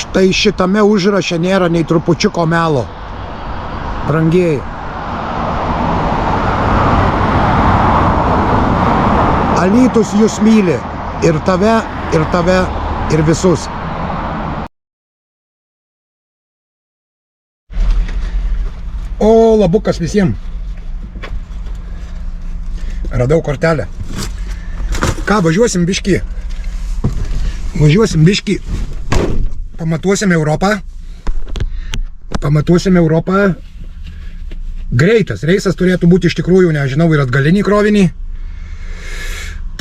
Štai šitame užraše nėra nei trupučiuko melo. Brangieji. Alytus jūs myli. Ir tave, ir visus. O, labukas visiems. Radau kortelę. Ką, važiuosim biškį. Pamatuosim Europą. Greitas reisas turėtų būti iš tikrųjų, nežinau, ir atgalinį krovinį.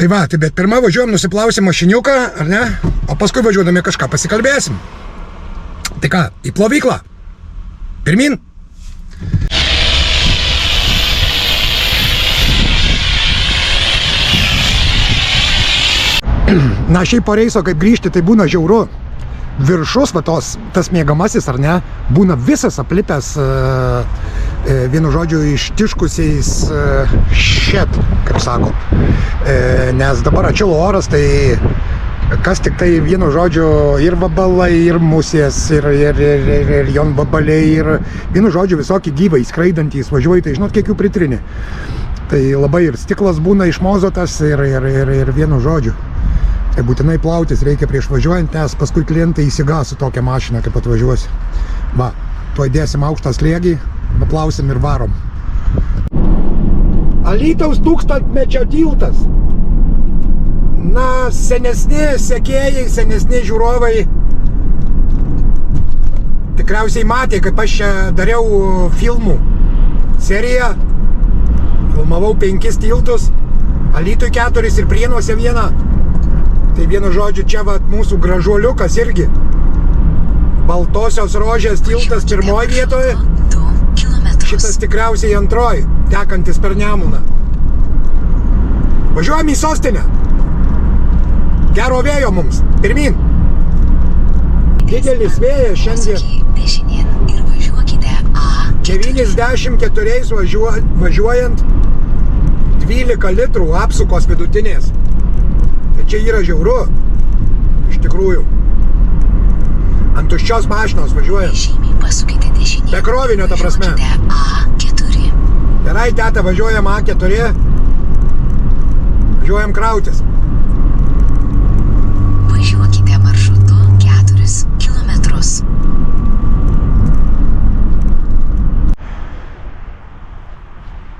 Tai va, tai bet pirmą važiuojam, nusiplausim mašiniuką, ar ne? O paskui važiuodami kažką pasikalbėsim. Tai ką, į plovyklą? Pirmin? Na, šiaip po reiso, kaip grįžti, tai būna žiauru. Viršus, va tas mėgamasis, ar ne, būna visas aplipęs, vienu žodžiu, ištiškusiais šet, kaip sako. Nes dabar atšilo oras, tai kas tik tai vienu žodžiu ir vabalai, ir musės, ir jonvabaliai, ir vienu žodžiu visokie gyvai skraidantys važiuoja, tai žinot, kiek jų pritrini. Tai labai ir stiklas būna išmozotas, ir vienu žodžiu. Tai būtinai plautis reikia prieš važiuojant, nes paskui klientai įsigas su tokią mašiną, kaip atvažiuosi. Va, tuoj dėsim aukštą slėgį, nuplausim ir varom. Alytaus 1000-mečio tiltas. Na, senesni sekėjai, senesni žiūrovai tikriausiai matė, kaip aš čia dariau filmų seriją. Filmavau 5 tiltus, Alytui 4 ir Prienuose 1. Tai vienu žodžiu, čia va mūsų gražuoliukas irgi. Baltosios rožės tiltas 1 vietoje. Šitas tikriausiai 2, tekantis per Nemuną. Važiuojam į sostinę. Gero vėjo mums. Pirmin. Didelis vėjas šiandien. 94 važiuojant 12 litrų apsukos vidutinės. Čia yra žiauru, iš tikrųjų. Ant tuščios mašinos važiuojam. Be krovinio, ta prasme. Gerai, teta, važiuojam A4. Važiuojam krautis. Važiuokite maršrutu 4 kilometrus.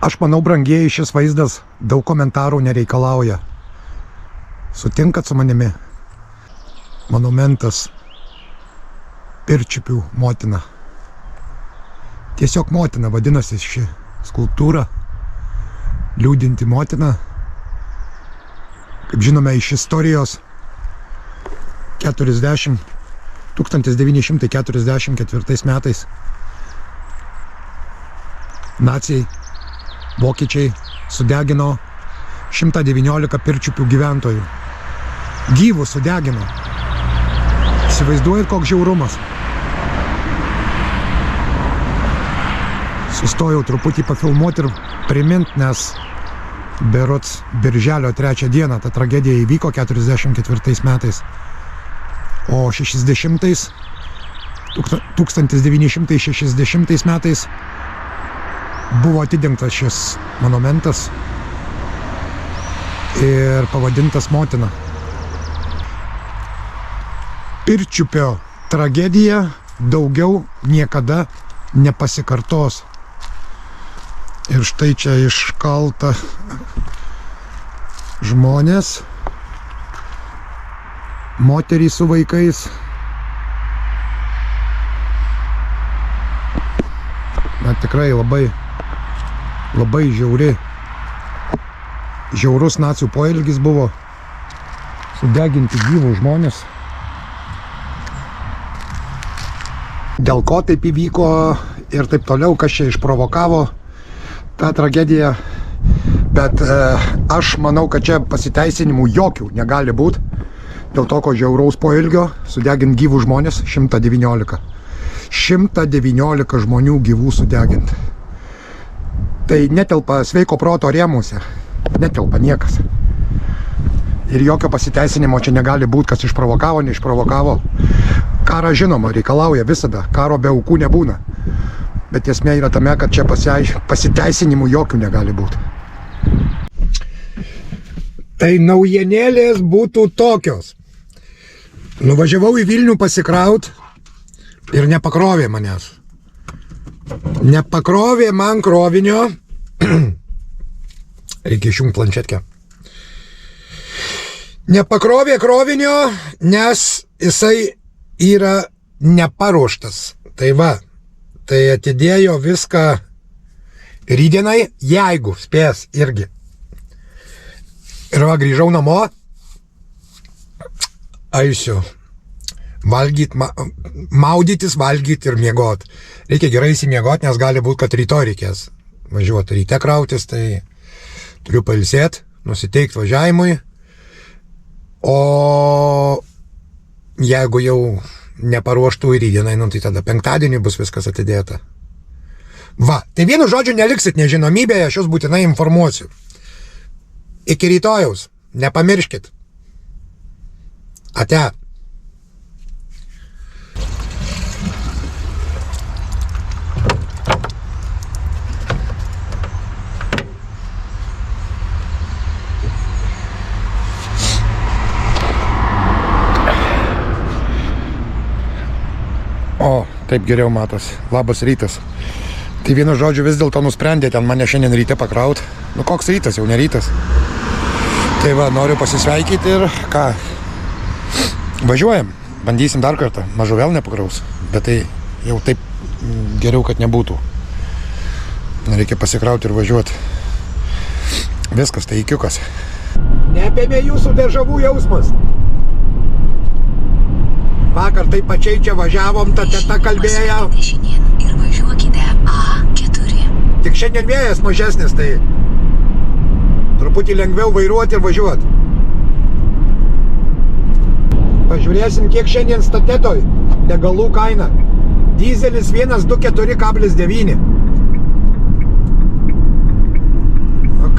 Aš manau, brangieji, šis vaizdas daug komentarų nereikalauja. Sutinkat su manimi? Monumentas Pirčiupių motina. Tiesiog motina vadinasi ši skulptūra. Liūdinti motina. Kaip žinome iš istorijos, 1944 metais naciai, vokiečiai sudegino 119 Pirčiupių gyventojų. Gyvų sudegino. Įsivaizduojat, koks žiaurumas. Sustojau truputį pafilmuoti ir primint, nes berods birželio 3 dieną ta tragedija įvyko 44 metais. O 1960 metais buvo atidengtas šis monumentas ir pavadintas motina. Pirčiupio tragedija daugiau niekada nepasikartos. Ir štai čia iškalta žmonės, moterys su vaikais. Na, tikrai labai žiaurus nacių poelgis buvo sudeginti gyvų žmonės. Dėl ko taip įvyko ir taip toliau, kas čia išprovokavo tą tragediją. Bet aš manau, kad čia pasiteisinimų jokių negali būti. Dėl tokio žiauraus poelgio sudeginti gyvų žmonės 119. 119 žmonių gyvų sudeginti. Tai netelpa sveiko proto rėmuose. Netelpa niekas. ir jokio pasiteisinimo čia negali būti, kas išprovokavo, neišprovokavo. Karas žinoma reikalauja visada, karo be aukų nebūna. Bet esmė yra tame, kad čia pasiteisinimų jokių negali būti. Tai naujienėlės būtų tokios. Nuvažiavau į Vilnių pasikraut ir nepakrovė manęs. Nepakrovė man krovinio. Reikia išjungti planšetkę. Nepakrovė krovinio, nes jisai yra neparuoštas. Tai va, tai atidėjo viską rytdienai, jeigu spės irgi. Ir va, grįžau namo, eisiu valgyt, maudytis, valgyt ir miegot. Reikia gerai įsimiegot, nes gali būti, kad rytoj reikės važiuoti ryte krautis, tai turiu pailsėti, nusiteikti važiavimui. O jeigu jau neparuoštų į rytdienai, nu, tai tada penktadienį bus viskas atidėta. Va, tai vienu žodžiu neliksit nežinomybėje, aš jūs būtinai informuosiu. Iki rytojaus, nepamirškit. Ate. O, taip geriau matosi. Labas rytas. Tai vienu žodžiu vis dėlto nusprendė ten mane šiandien ryte pakraut. Nu koks rytas, jau ne rytas. Tai va, noriu pasisveikyti ir ką. Važiuojam, bandysim dar kartą. Mažu vėl nepakraus, bet tai jau taip geriau, kad nebūtų. Reikia pasikrauti ir važiuoti. Viskas, tai ikiukas. Neapėmė jūsų dežavų jausmas. Vakar taip pačiai čia važiavom, ta teta kalbėjo. Ir važiuokite A4. Tik šiandien vėjas mažesnis, tai truputį lengviau vairuoti ir važiuoti. Pažiūrėsim, kiek šiandien statetoj degalų kaina. Dyzelis 124,9.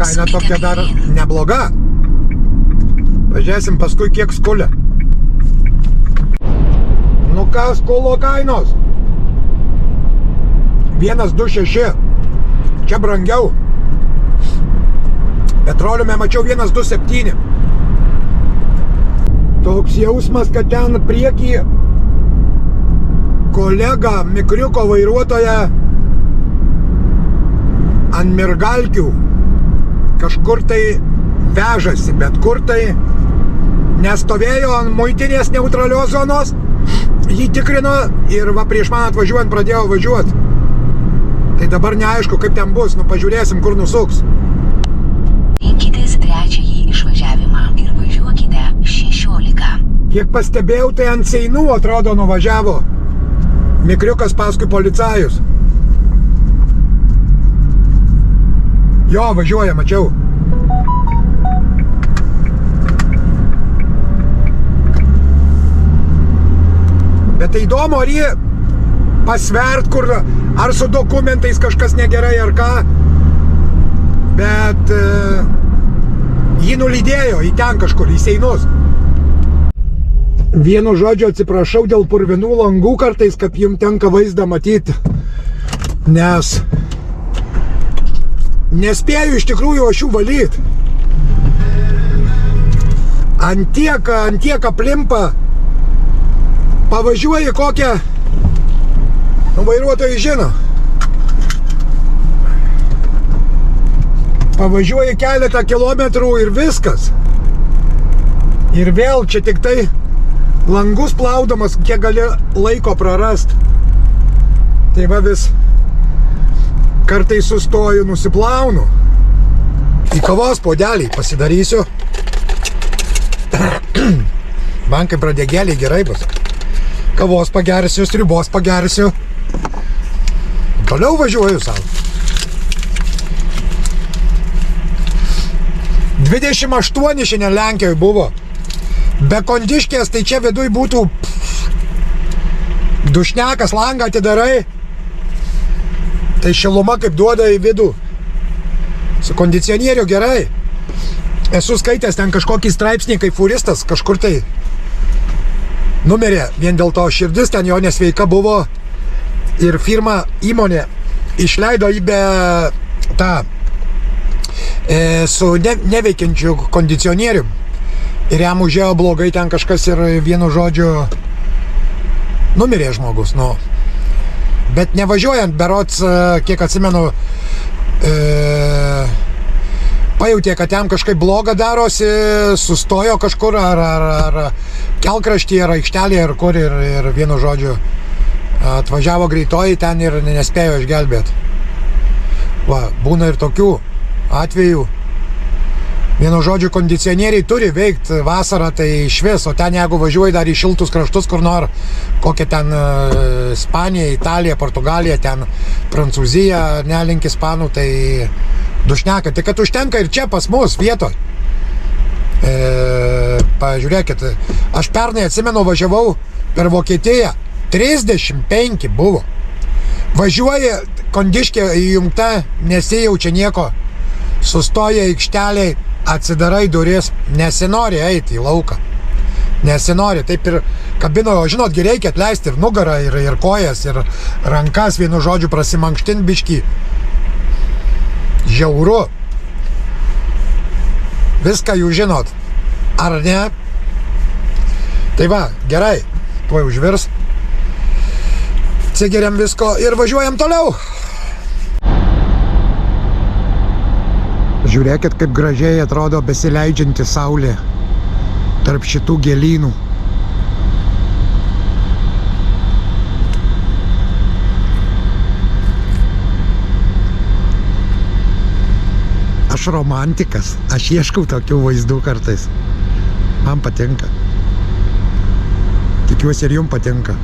Kaina tokia dar nebloga. Pažiūrėsim paskui, kiek skulia. Nu ką skulo kainos? 1,26. Čia brangiau. Petroliume mačiau 1,27. Toks jausmas, kad ten priekį kolega mikriuko vairuotoja ant mirgalkių kažkur tai vežasi, bet kur tai nestovėjo ant muitinės neutralios zonos, jį tikrino ir va prieš man atvažiuojant pradėjo važiuoti. Tai dabar neaišku, kaip ten bus, nu pažiūrėsim, kur nusuks. Rinkitės trečiąjį išvažiavimą ir važiuokite 16. Kiek pastebėjau, tai ant Seinų atrodo nuvažiavo mikriukas paskui policajus. Jo, važiuoja, mačiau. Bet tai įdomu, ar jį pasvert, kur, ar su dokumentais kažkas negerai, ar ką. Bet jį nulydėjo į ten kažkur, į Seinus. Vienu žodžiu atsiprašau dėl purvinų langų kartais, kad jums tenka vaizdą matyti, nes nespėju iš tikrųjų aš jų valyti. Antiek aplimpa, pavažiuoji kokią, nu vairuotojai žino, pavažiuoji keletą kilometrų ir viskas. Ir vėl čia tik tai langus plaudamas, kiek gali laiko prarast. Tai va vis kartais sustoju, nusiplaunu. Į kavos puodelį pasidarysiu. Man kaip pradėgėliai gerai bus. Kavos pagersiu, sriubos pagersiu. Toliau važiuoju savo. 28 šiandien Lenkijoje buvo. Be kondiškės, tai čia viduj būtų dušnekas, langą atidarai. Tai šiluma kaip duoda į vidų. Su kondicionieriu gerai. Esu skaitęs ten kažkokį straipsnį, kai furistas kažkur tai numirė, vien dėl to širdis ten jo nesveika buvo ir firma įmonė išleido į be tą su neveikiančiu kondicionierium ir jam užėjo blogai ten kažkas ir vienu žodžiu numirė žmogus, nu. Bet nevažiuojant, berods, kiek atsimenu, pajutė, kad jam kažkaip bloga darosi, sustojo kažkur ar kelkraštyje, ar aikštelėje, ar kur ir vienu žodžiu atvažiavo greitoji ten ir nespėjo išgelbėti. Va, būna ir tokių atvejų. Vienu žodžiu, kondicionieriai turi veikti vasarą, tai išvis, o ten jeigu važiuoji dar į šiltus kraštus, kur nor, kokia ten Ispanija, Italija, Portugalija, ten Prancūzija, nelink ispanų, tai dušneka. Tai kad užtenka ir čia pas mus vietoj. Pažiūrėkit, aš pernai atsimenu važiavau per Vokietiją, 35 buvo. Važiuoja, kondiškė įjungta, nesijaučia nieko, sustoja aikšteliai, atsidarai duris, nesinori eiti į lauką. Nesinori, taip ir kabinoje, žinot, reikia atleisti ir nugarą, ir kojas, ir rankas, vienu žodžiu, prasimankštin biškį. Žiauru. Viską jūs žinot. Ar ne? Tai va, gerai, tuoj užvirs. Atsigeriam visko ir važiuojam toliau. Žiūrėkit, kaip gražiai atrodo besileidžianti saulė tarp šitų gėlynų. Aš romantikas, aš ieškau tokių vaizdų kartais. Man patinka. Tikiuosi ir jums patinka.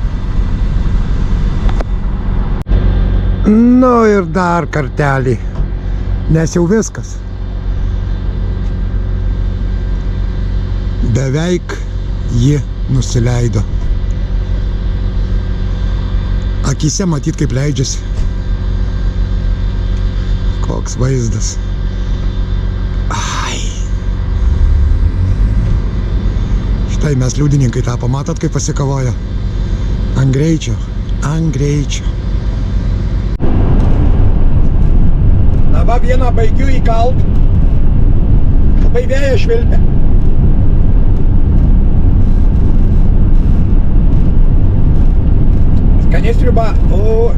Nu ir dar kartelį, nes jau viskas. Beveik ji nusileido. Akyse matyt, kaip leidžiasi. Koks vaizdas. Ai. Štai mes liudininkai tapo. Matot, kaip pasikavojo? Ant greičio. Ant greičio. Na va, vieną baigiu įkalt. Labai vėja švilpia. Skani sriuba. O.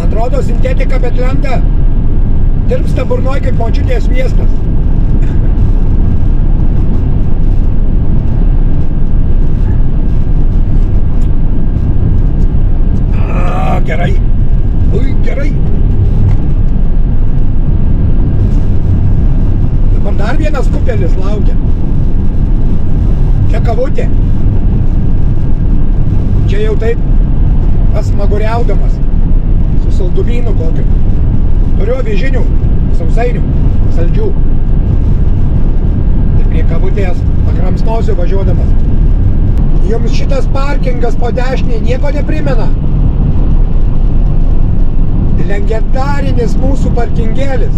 Atrodo sintetika, bet lenta. Tirpsta burnoj kaip močiutės miestas. Gerai. Ui, gerai. Dabar dar vienas kupelis laukia. Čia kavutė. Čia jau taip pasmaguriaudamas. Su saldumynu kokiu. Turiu avižinių, sausainių, saldžių. Ir prie kavutės pakramsnosiu važiuodamas. Jums šitas parkingas po dešinį nieko neprimena? Legendarinis mūsų parkingėlis.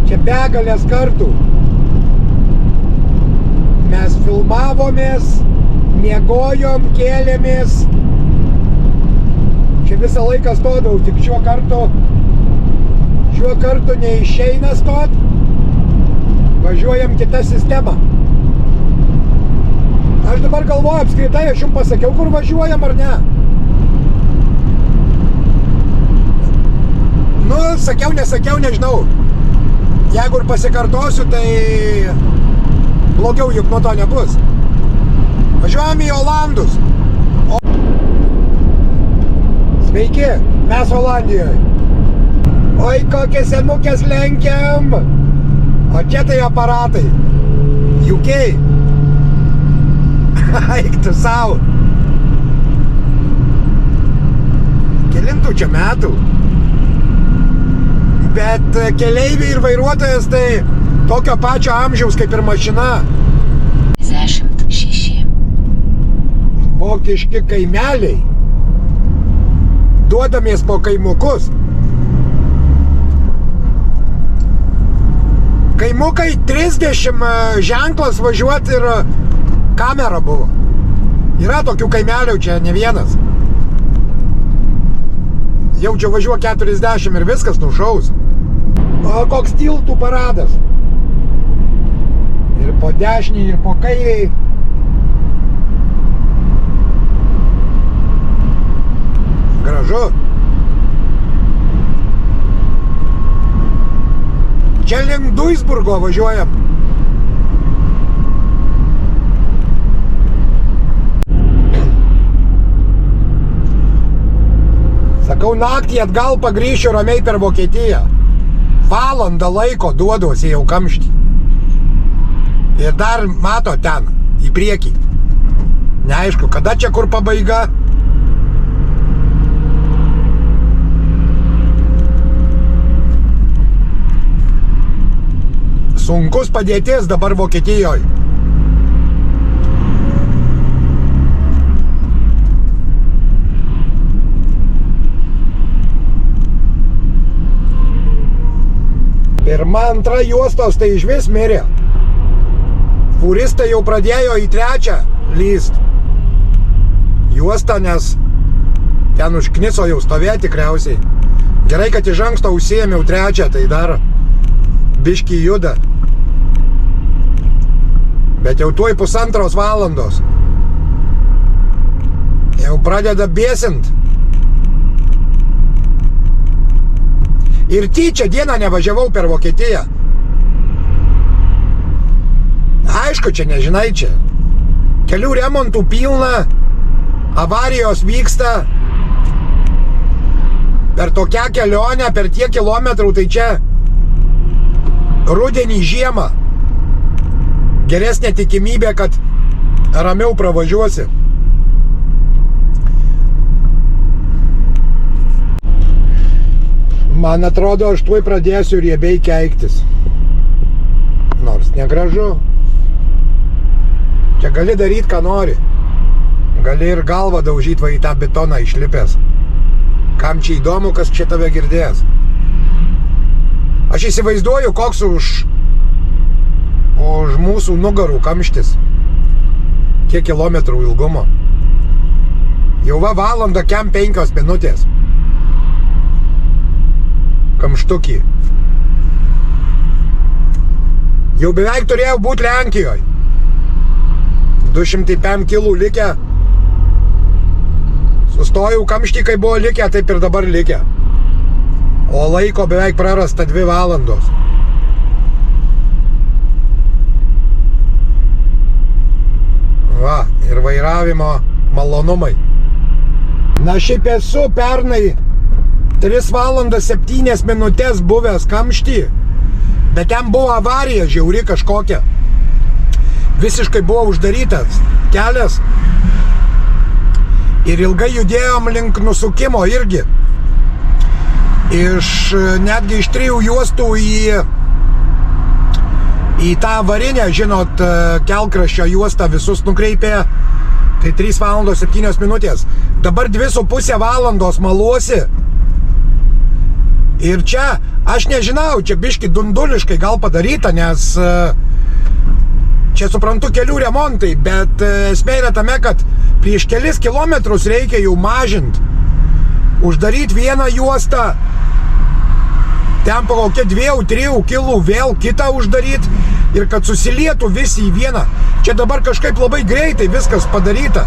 Čia begalės kartų. Mes filmavomės, miegojom, kėlėmės. Čia visą laiką stodavau, tik šiuo kartu neišeina stot. Važiuojam kitą sistemą. Aš dabar galvoju apskritai, aš jums pasakiau, kur važiuojam ar ne. Nu, sakiau, nesakiau, nežinau. Jeigu ir pasikartosiu, tai blogiau juk nuo to nebus. Važiuojam į Olandus. Sveiki, mes Olandijoje. Oi, kokias senukės lenkiam. O čia tai aparatai. UK. Eik tu sau. Kelintų čia metų. Bet keleiviai ir vairuotojas tai tokio pačio amžiaus kaip ir mašina. 56. Vokiški kaimeliai, duodamės po kaimukus, Kaimukai 30 ženklas važiuoti ir kamera buvo. Yra tokių kaimelių, čia ne vienas. Jau čia važiuoja 40 ir viskas nušaus. O koks tiltų paradas. Ir po dešiniai, ir po kairiai. Gražu. Čia link Duisburgo važiuojam. Sakau, naktį atgal pagrįšiu ramiai per Vokietiją. Valandą laiko duoduosi jau kamštį. Ir dar mato ten, į priekį. Neaišku, kada čia kur pabaiga. Sunkus padėtis dabar Vokietijoje. Pirma, antra juostos tai išvis mirė. Furistai jau pradėjo į trečią lyst juostą, nes ten užkniso jau stovėti tikriausiai. Gerai, kad iš anksto užsiėmiau trečią, tai dar biškį juda. Bet jau tuoj 1,5 valandos. Jau pradeda bėsint. Ir tyčia dieną nevažiavau per Vokietiją. Aišku, čia nežinai čia. Kelių remontų pilna, avarijos vyksta. Per tokią kelionę, per tiek kilometrų, tai čia rudenį, žiemą. Geresnė tikimybė, kad ramiau pravažiuosi. Man atrodo, aš tuoj pradėsiu riebiai keiktis. Nors negražu. Čia gali daryti, ką nori. Gali ir galvą daužyti va į tą betoną išlipęs. Kam čia įdomu, kas čia tave girdės. Aš įsivaizduoju, koks už mūsų nugarų kamštis. Kiek kilometrų ilgumo. Jau va valandą kem 5 minutės. Kamštukį. Jau beveik turėjau būti Lenkijoje. 205 kilų likę. Sustojau kamštį, kai buvo likę, taip ir dabar likę. O laiko beveik prarasta 2 valandos. Va, ir vairavimo malonumai. Na, šiaip esu pernai 3 valandas 7 minutės buvęs kamštį, bet ten buvo avarija žiauri kažkokia. Visiškai buvo uždarytas kelias ir ilgai judėjom link nusukimo irgi. Netgi iš 3 juostų į tą avarinę, žinot, kelkraščio juostą visus nukreipė, tai 3 valandos 7 minutės. Dabar 2,5 valandos maluosi. Ir čia, aš nežinau, čia biški dunduliškai gal padaryta, nes čia suprantu kelių remontai, bet esmė yra tame, kad prieš kelis kilometrus reikia jau mažinti. Uždaryti vieną juostą, ten po kokia 2-3 kilų vėl kitą uždaryti ir kad susilietų visi į vieną. Čia dabar kažkaip labai greitai viskas padaryta.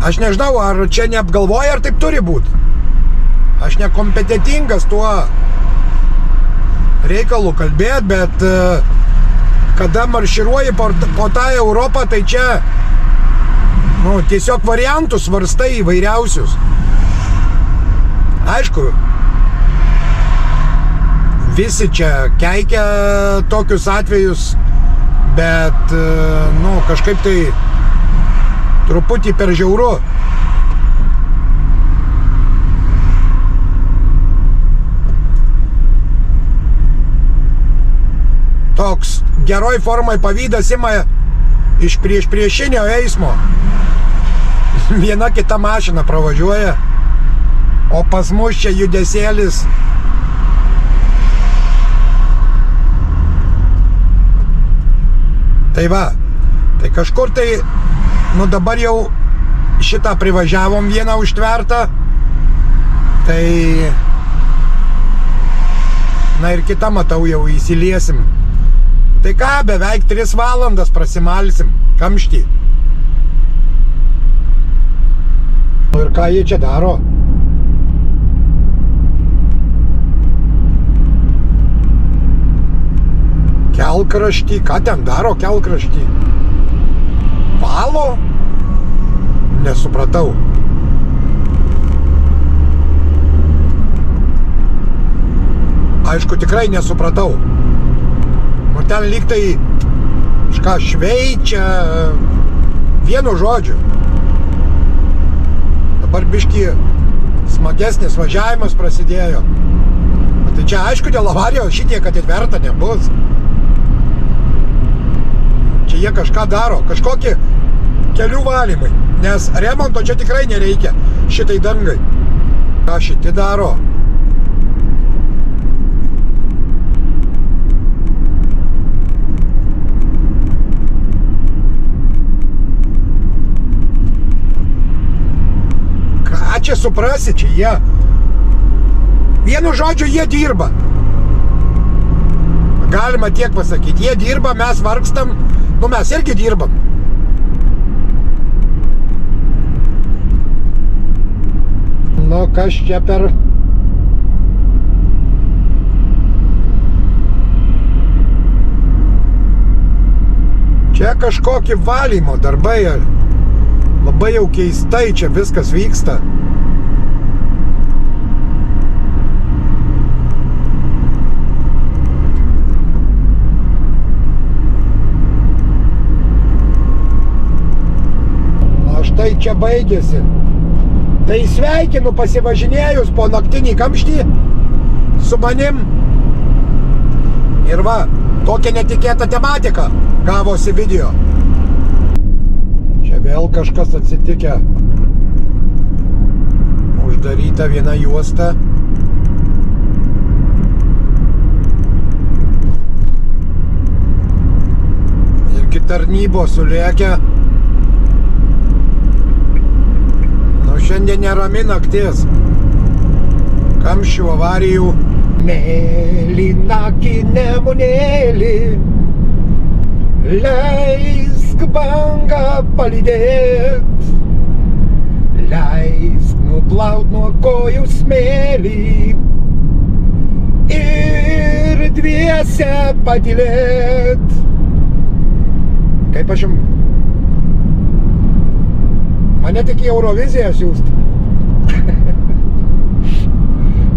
Aš nežinau, ar čia neapgalvoja, ar taip turi būti. Aš nekompetentingas tuo reikalu kalbėti, bet kada marširuoji po tą Europą, tai čia tiesiog variantus svarstai įvairiausius. Aišku, visi čia keikia tokius atvejus, bet kažkaip tai truputį per žiauru. Toks geroj formai pavydas ima iš priešinio eismo. Viena kita mašina pravažiuoja, o pas mus čia judesėlis Tai va, tai kažkur tai, nu dabar jau šitą privažiavom vieną užtvertą, tai, na ir kitą matau jau įsiliesim. Tai ką, beveik 3 valandas prasimalsim, kamštį. Ir ką jie čia daro? Kelkraštį, ką ten daro kelkraštį? Valo? Nesupratau. Aišku, tikrai nesupratau. Nu ten lyg tai kažką šveičia, vienu žodžiu. Dabar biškį smagesnis važiavimas prasidėjo. Tai čia aišku dėl avarijos šitiek atitverta nebus. Čia jie kažką daro, kažkokį kelių valymai, nes remonto čia tikrai nereikia šitai dangai. Ką šiti daro? Ką čia suprasi, čia jie, vienu žodžiu, jie dirba. Galima tiek pasakyti, jie dirba, mes vargstam, nu mes irgi dirbam. Nu, kas čia per... Čia kažkokie valymo darbai, labai jau keistai čia viskas vyksta. Na štai čia baigėsi. Tai sveikinu pasivažinėjus po naktinį kamštį su manim. Ir va, tokia netikėta tematika gavosi video. Čia vėl kažkas atsitikę. Uždaryta viena juosta. Irgi tarnybos sulėkia. Šiandien nerami naktis. Kamščių avarijų. Mėlynaki nemunėlį, leisk bangą palydėt, leisk nuplaut nuo kojų smėlį ir dviese patylėt. Kaip aš jums... Mane tik į Euroviziją siūst.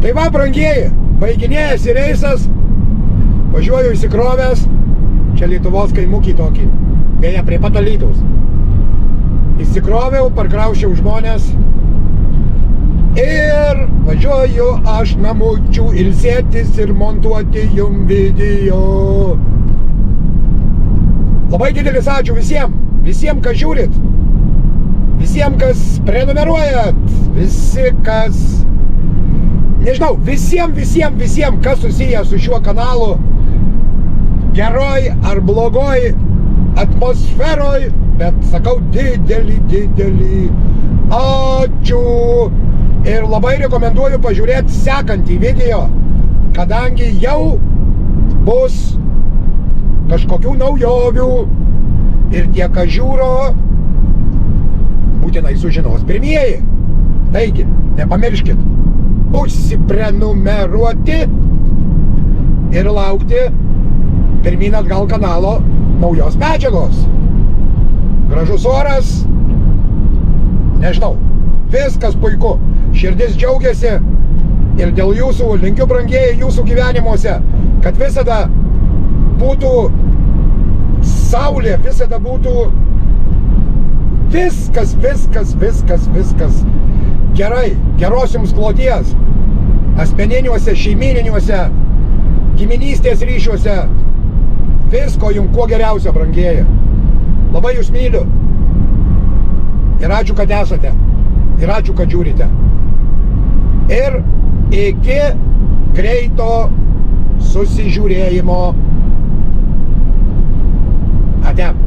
Tai va, brangieji, baiginėjasi reisas, važiuoju įsikrovęs, čia Lietuvos kaimukį tokį, beje, prie pat Alytaus. Įsikroviau, parkraušiau žmonės ir važiuoju aš namučių ilsėtis ir montuoti jum video. Labai didelis ačiū visiems, kas žiūrit. Visiems, kas prenumeruojat, visi, kas, nežinau, visiems, kas susiję su šiuo kanalu, geroj ar blogoj atmosferoj, bet sakau didelį ačiū. Ir labai rekomenduoju pažiūrėti sekantį video, kadangi jau bus kažkokių naujovių ir tie, kas žiūro, būtinai sužinos pirmieji. Taigi, nepamirškit užsiprenumeruoti ir laukti pirmyn atgal kanalo naujos medžiagos. Gražus oras, nežinau, viskas puiku. Širdis džiaugiasi ir dėl jūsų linkiu, brangieji, jūsų gyvenimuose, kad visada būtų saulė, visada būtų viskas gerai, geros jums kloties, asmeniniuose, šeimyniniuose, giminystės ryšiuose, visko jums kuo geriausio, brangieji. Labai jūs myliu ir ačiū, kad esate, ir ačiū, kad žiūrite. Ir iki greito susižiūrėjimo. Ate.